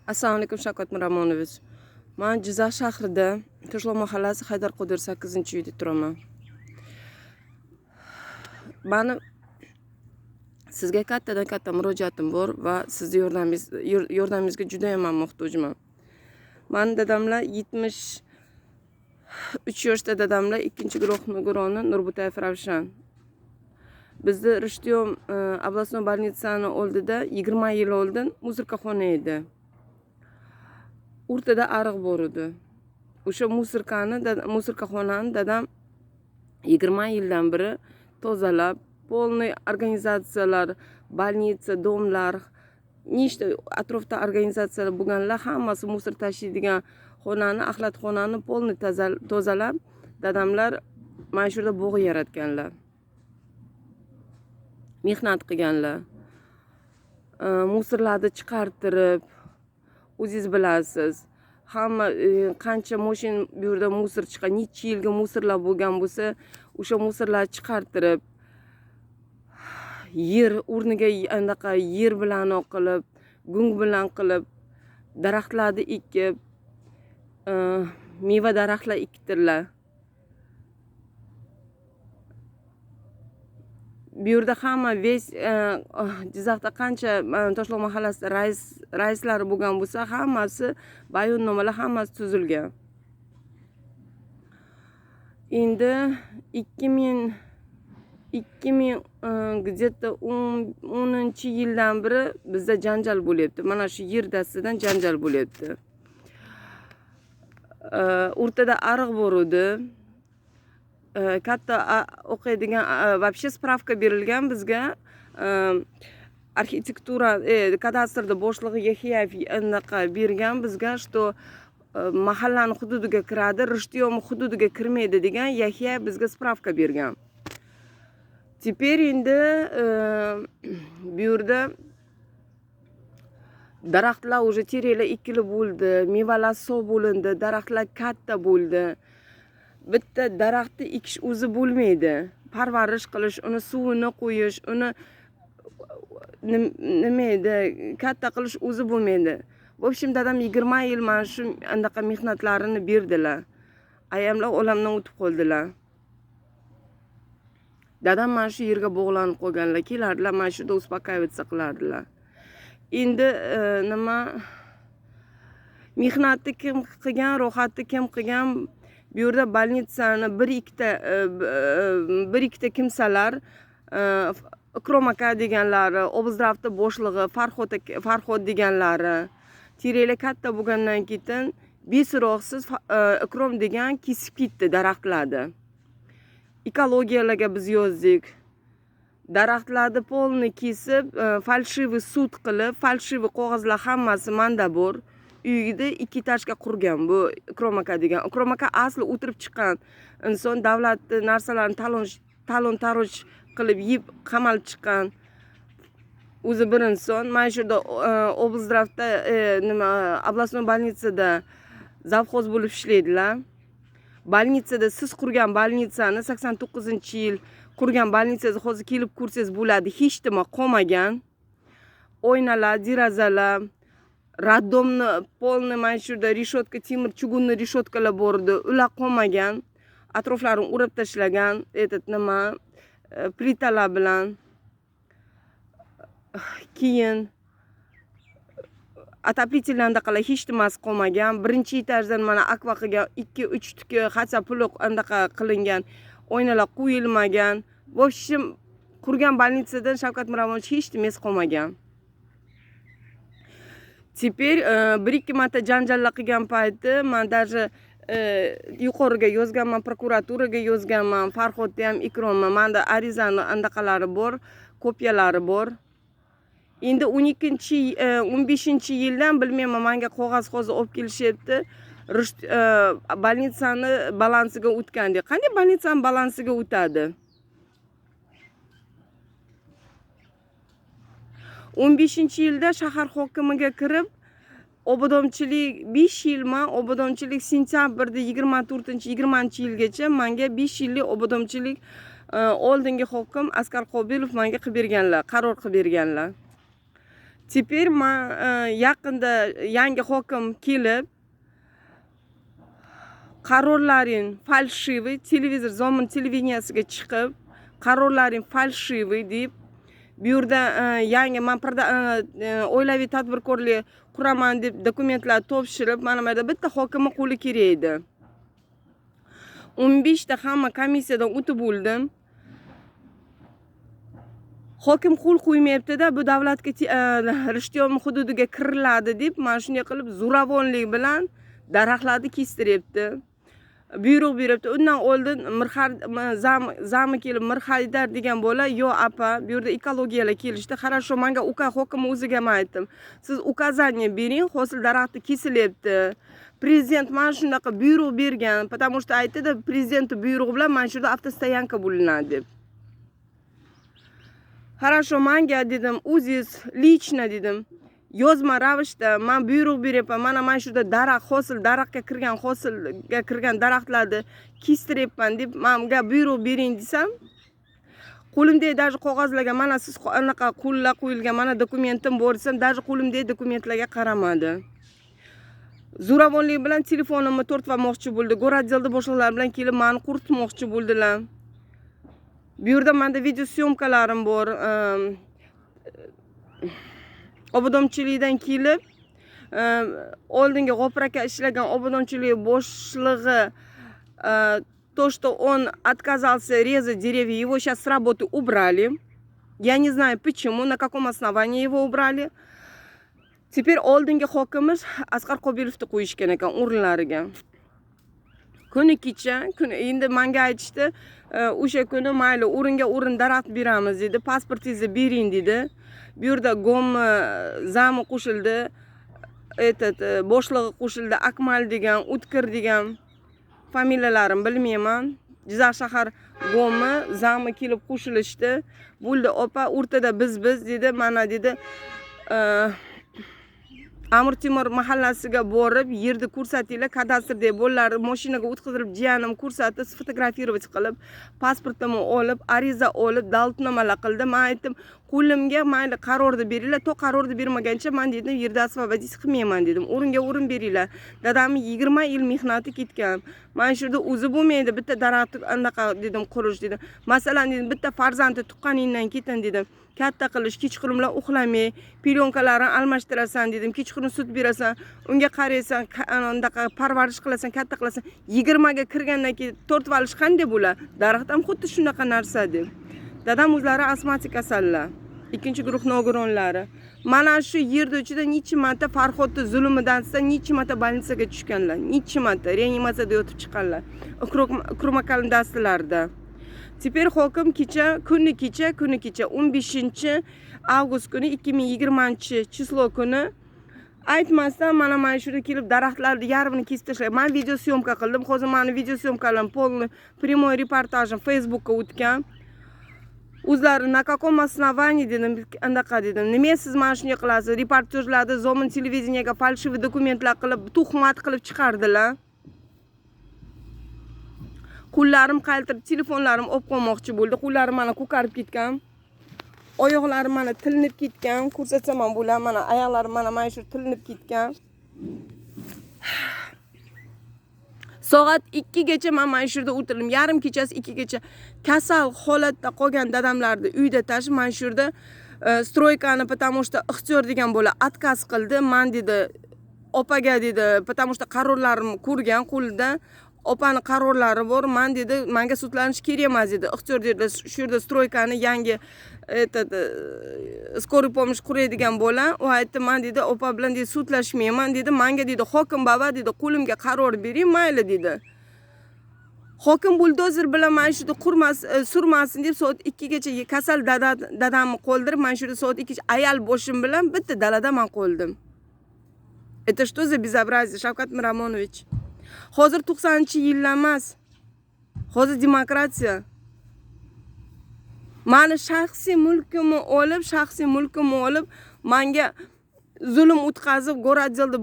Assalomu alaykum Shavkat Miramonovich. Men Jizzax shahrida Toshloq mahallasi Haydar Qodir 8-uyda turaman. Meni sizga kattadan katta murojaatim bor va sizni yordamingizga juda ham muhtojman. Meni dadamlar 73 yoshda dadamlar 2-guruh nogironı Nurbutayev Ravshan. Bizda Rishtiyom областной больницani oldida 20 yil oldin musorkaxona edi. O'rtada ariq bor edi. O'sha musorkaxonani dadam 20 yildan beri tozalab, polniy organizatsiyalar, больница, domlar, nechta atrofda organizatsiyalar bo'lganlar hammasi musor tashiydigan xonani, axlatxonani polniy tozalab, dadamlar mana shu yerda bog' yaratganlar. Mehnat qilganlar. Musorlarni chiqartirib, o'zingiz bilasiz. Hamma qancha mashina bu yerda musor chiqadi, necha yilga musorlar bo'lgan bo'lsa, o'sha musorlarni chiqartirib, yer o'rniga anaqa yer bilan qilib, gung bilan qilib, daraxtlarni ekib, meva daraxtlar ektirlar. Bu yerda hamma Jizzaxda qancha Toshloq mahallasida raislari bo'lgan bo'lsa, hammasi bayonnomalar hammasi tuzilgan. Endi 2000 где-то 10-yildan beri bizda janjal bo'lyapti. Mana shu yer dastidan janjal bo'lyapti. O'rtada ariq bor edi. Katta o'qiydigan вообще spravka berilgan bizga. Arxitektura kadastrda boshlig'i Yahiyev anaqa bergan bizga, что mahallani hududiga kiradi, Rishtiyom hududiga kirmaydi degan Yahiyev bizga spravka bergan. Teper endi bu yerda daraxtlar уже teraklar ekilib bo'ldi, mevalar suv bo'lindi, daraxtlar katta bo'ldi. Bitta daraxtni ekish o'zi bo'lmaydi. Parvarish qilish, uni suvini qo'yish, uni nima edi, katta qilish o'zi bo'lmaydi. В общем, dadam 20 yil mana shu anaqa mehnatlarini berdilar. Ayamlar olamdan o'tib qoldilar. Dadam mana shu yerga bog'lanib qolganlar, kelardilar, mana shu yerda uspokаиваться qilardilar. Endi nima mehnatni kim qilgan, rohatni kim qilgan? Bu yerda больницani bir ikkita kimsalar, Ikrom aka deganlari, Obuzdravda boshlig'i Farhod deganlari, teraklar katta bo'lgandan keyin beso'roqsiz Ikrom degan kesib ketdi daraxtlarni. Ekologiyalarga biz yozdik. Daraxtlarni polni kesib, falshiviy sud qilib, falshiviy qog'ozlar hammasi menda bor. Uyida 2 etajga qurgan bu Ikrom aka degan. Ikrom aka asli o'tirib chiqqan inson, davlatni narsalarini talon-taroj qilib yeb qamalib chiqqan o'zi bir inson. Mana shu yerda Obuzdravda областной больницада zavxoz bo'lib ishlaydilar. Больницада siz qurgan больницani 89-yil qurgan больницani hozir kelib ko'rsangiz bo'ladi, hech nima qolmagan. Oynalar, derazalar, raddomni polni mana shu yerda reshotka, temir chugunni reshotkalar bor edi, ular qolmagan. Atroflarini o'rab tashlagan, plitalar bilan. Keyin отоплительlarda qilib hech nimasi qolmagan. Birinchi etajdan mana akva qilgan 2-3 tuki hatsa puli andaqa qilingan. Oynalar qo'yilmagan. В общем, qurgan больницаdan Shavkat Miramonovich hech nimasi qolmagan. Teper 1-2 marta janjallar qilgan payti men даже yuqoriga yozganman, prokuraturaga yozganman, Farhodda ham, Ikromma, menda arizani andaqalari bor, kopiyalari bor. Endi 15-yildan bilmayman, menga qog'oz hozir olib kelishyapti. Больницani balansiga o'tgan deb. Qanday больницani balansiga o'tadi? 15-yilda shahar hokimiga kirib, obodonchilik 5 yilma, obodonchilik sentyabrda 24-20-yilgacha menga 5 yillik obodonchilik oldingi hokim Askar Qobilov menga qilib berganlar, qaror qilib berganlar. Teper man yaqinda yangi hokim kelib, qarorlaring falshiviy, televizor Zomin televideniyasiga chiqib, qarorlaring falshiviy deb, bu yerda yangi man oilaviy tadbirkorlik quraman deb dokumentlar topshirib, mana bu yerda bitta hokimni qo'li kerak edi. 15 ta hamma komissiyadan o'tib bo'ldim. Hokim qo'l qo'ymayapti-da, bu davlatga Rishtyon hududiga kiriladi deb, mana shunday qilib zo'ravonlik bilan daraxtlarni kestiryapti. Buyruq beryapti. Undan oldin zami kelib Mirhaydar degan bola, "Yo apa, bu yerda ekologiyalar kelishdi. Хорошо, menga uka hokim o'ziga men aytdim. Siz ukazaniya bering, hosil daraxti kesilyapti. Prezident mana shunaqa buyruq bergan, потому что aytdi-da, prezident buyrug'i bilan mana shu yerda avtostoyanka bo'linadi deb. Хорошо, menga dedim, o'zingiz lichna dedim. Yozma ravishda men buyruq beryapman. Mana shu yerda daraxt, hosil daraxtga kirgan daraxtlarni kestiryapman deb menga buyruq bering desam, qo'limdagi даже qog'ozlarga mana siz anaqa qo'llar qo'yilgan mana dokumentim bor desam, даже qo'limdagi dokumentlarga qaramadi. Zo'ravonlik bilan telefonimni tortmoqchi bo'ldi. Go'radjelda boshliqlar bilan kelib meni quritmoqchi bo'ldilar. Bu yerda menda video syomkalarim bor. Obodonchilikdan kelib, oldingi G'ofur aka ishlagan obodonchilik boshlig'i то, что он отказался резать деревья, его сейчас с работы убрали. Я не знаю почему, на каком основании его убрали. Teper oldingi hokimimiz Asqar Qobilovni qo'yishgan ekan o'rinlariga. Kuni kecha, endi menga aytishdi, o'sha kuni mayli o'ringa o'rin daraxt beramiz dedi, pasportingizni bering dedi. Bu yerda zami qo'shildi, boshlig'i qo'shildi, Akmal degan, O'tkir degan familiyalarini bilmayman. Jizzax shahar zami kelib qo'shilishdi. Bo'ldi opa, o'rtada biz dedi, mana dedi, Amir Temur mahallasiga borib, yerni ko'rsatinglar, kadastrdagi bolalar mashinaga o'tkazilib, jiyanim ko'rsatdi, fotografировать qilib, pasportimni olib, ariza olib, da'vatnomalar qildi. Men aytdim, qo'limga mayli qarorni beringlar, to qarorni bermagancha men dedim, yerda освободить qilmayman dedim. O'ringa o'rin beringlar. Dadamni 20 yil mehnati ketgan. Men shu yerda o'zi bo'lmaydi, bitta daraxt anaqa dedim, qurish dedim. Masalan dedim, bitta farzandi tuqqaningdan ketin dedim. Katta qilish, kechqurun bilan uxlamay, plyonkalarni almashtirasan dedim, kechqurun sut berasan, unga qaraysan, undaqa parvarish qilasan, katta qilasan. 20 ga kirgandan keyin tortib olish qanday bo'ladi? Daraxt ham xuddi shunaqa narsa deb. Dadam o'zlari astmatik kasallar, ikkinchi guruh nogironlari. Mana shu yerda ichida necha marta Farhodni zulmidan necha marta больницаga tushganlar, necha marta reanimatsiyada yotib chiqqanlar. Ukromakalin dastalarda. Teper hokim kuni kecha 15 avgust kuni 2020 kuni aytmasdan mana shu yerga kelib daraxtlarni yarmini kesib tashlagan. Men video syomka qildim. Hozir meni video syomkalarim полный прямой reportajim Facebookga o'tgan. O'zlari na каком основании dedim, anaqa dedim. Nima siz mana shunday qilasiz? Reportajlarda Zomin televideniyaga falshiviy dokumentlar qilib, tuhmat qilib chiqardilar. Qo'llarim qaltirib, telefonlarim olib qo'ymoqchi bo'ldi. Qo'llarim mana ko'karib ketgan. Oyoqlarim mana tilinib ketgan. Ko'rsatsam ham bo'lar, mana oyoqlarim mana shu tilinib ketgan. Soat 2 gacha men mana shu yerda o'tirdim. Yarim kechasi 2 gacha kasal holatda qolgan dadamlarni uyda tashib, mana shu yerda stroykani, потому что ixtiyor degan bola отказ qildi. Men dedi, opaga dedi, потому что qarorlarimni ko'rgan qo'lida. Opani qarorlari bor. Men dedi, menga sudlanish kerak emas dedi. Ixtiyor dedi, shu yerda stroykani yangi скорый помощь quradigan bola. U aytdi, men dedi, opa bilan dedi sudlashmayman dedi. Menga dedi, hokim baba dedi, qo'limga qaror bering, mayli dedi. Hokim buldozer bilan men shu yerda surmasin deb soat 2 gacha kasal dadamni qoldirib, men shu yerda soat 2 ayal boshim bilan bitta dalada men qoldim. Это что за безобразие, Shavkat Miromonovich? Hozir 90-yillar emas. Hozir demokratiya. Meni shaxsiy mulkimni olib, menga zulm o'tkazib, Go'radjelda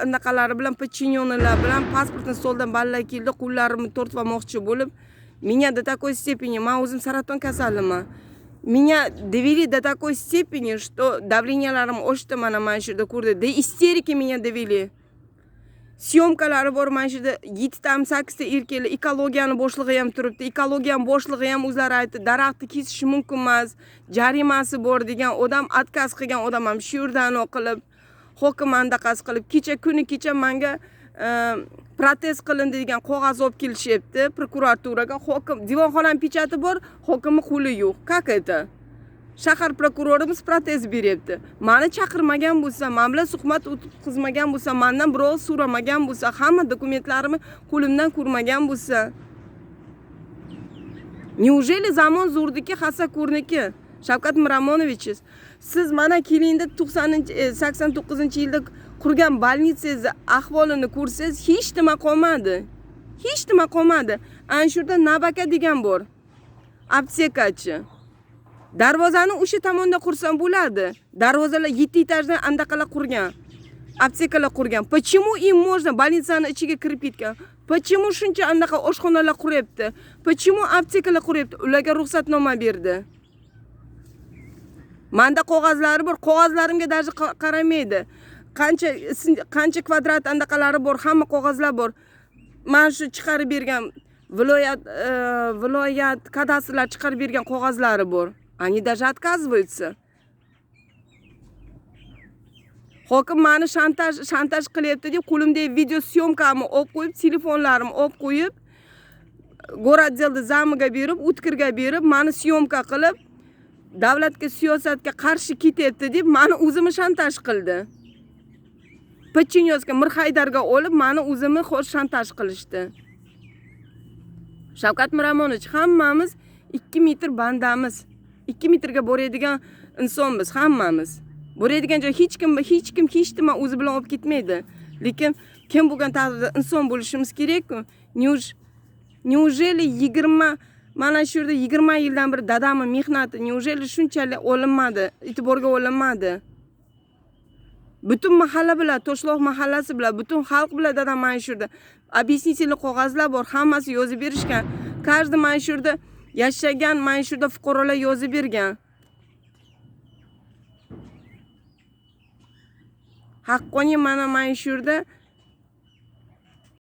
anaqalari bilan, подчиненныйлар bilan pasportni stoldan balla keldi, qo'llarimni tortmoqchi bo'lib, меня до такой степени, men o'zim saraton kasalliman. Меня довели до такой степени, что давленияларым oshdi mana shu yerda ko'rdi. De isterika меня довели. Syomkalari bor mana shu yerda 7 tam 8 ta erkaklar ekologiyani boshlig'i ham turibdi. Ekologiyani boshlig'i ham o'zlari aytdi, daraxtni kesish mumkin emas, jarimasi bor degan odam, отказ qilgan odam ham shu yerdan qilib, hokim andaqas qilib, kecha menga protest qilindi degan qog'oz olib kelishyapti prokuraturaga. Hokim divonxonam pechati bor, hokimni qo'li yo'q. Как это? Shahar prokurorimiz protest beryapti. Meni chaqirmagan bo'lsa, men bilan suhbat o'tkazmagan bo'lsa, mendan birov so'ramagan bo'lsa, hamma dokumentlarimni qo'limdan ko'rmagan bo'lsa. Неужели zamon zo'rdiki, hassa ko'rniki? Shavkat Miramonovich, siz mana kelingda 89-yilda qurgan bolnitsangiz ahvolini ko'rsangiz, hech nima qolmadi. Hech nima qolmadi. Ana shu yerda Nabaka degan bor. Aptekachi. Darvozani o'sha tomonda qursam bo'ladi. Darvozalar 7 etajdan andaqalar qurgan. Aptekalar qurgan. Почему им можно больницаning ichiga kirib ketgan? Почему shuncha andaqa oshxonalar quryapti? Почему aptekalar quryapti? Ularga ruxsatnoma berdi. Menda qog'ozlari bor, qog'ozlarimga даже qaramaydi. Qancha kvadrat andaqalari bor, hamma qog'ozlar bor. Men shu chiqarib bergan viloyat kadastrlar chiqarib bergan qog'ozlari bor. Они даже отказываются. Hokim meni shantaj qilyapti deb qo'limdagi video syomkamni olib qo'yib, telefonlarimni olib qo'yib, go'ratdelda zamiga berib, o'tkirga berib, meni syomka qilib, davlatga, siyosatga qarshi ketyapti deb meni o'zimni shantaj qildi. Pechenyozga Mirhaydarga olib, meni o'zimni shantaj qilishdi. Shavkat Miramonovich, hammamiz 2 metr bandamiz. 2 metrga boradigan insonmiz hammamiz. Boradigan joy hech kim hech nima o'zi bilan olib ketmaydi. Lekin kim bo'lgan taqdirda inson bo'lishimiz kerak-ku. Неужели 20 mana shu yerda 20 yildan beri dadamning mehnati неужели shunchalik olinmadi, e'tiborga olinmadi? Butun mahalla bilan, Toshloq mahallasi bilan, butun xalq bilan dadam mana shu yerda объяснительный qog'ozlar bor, hammasi yozib berishgan. Каждый mana shu yerda yashagan, mana shu yerda fuqarolar yozib bergan. Haqqoniy mana shu yerda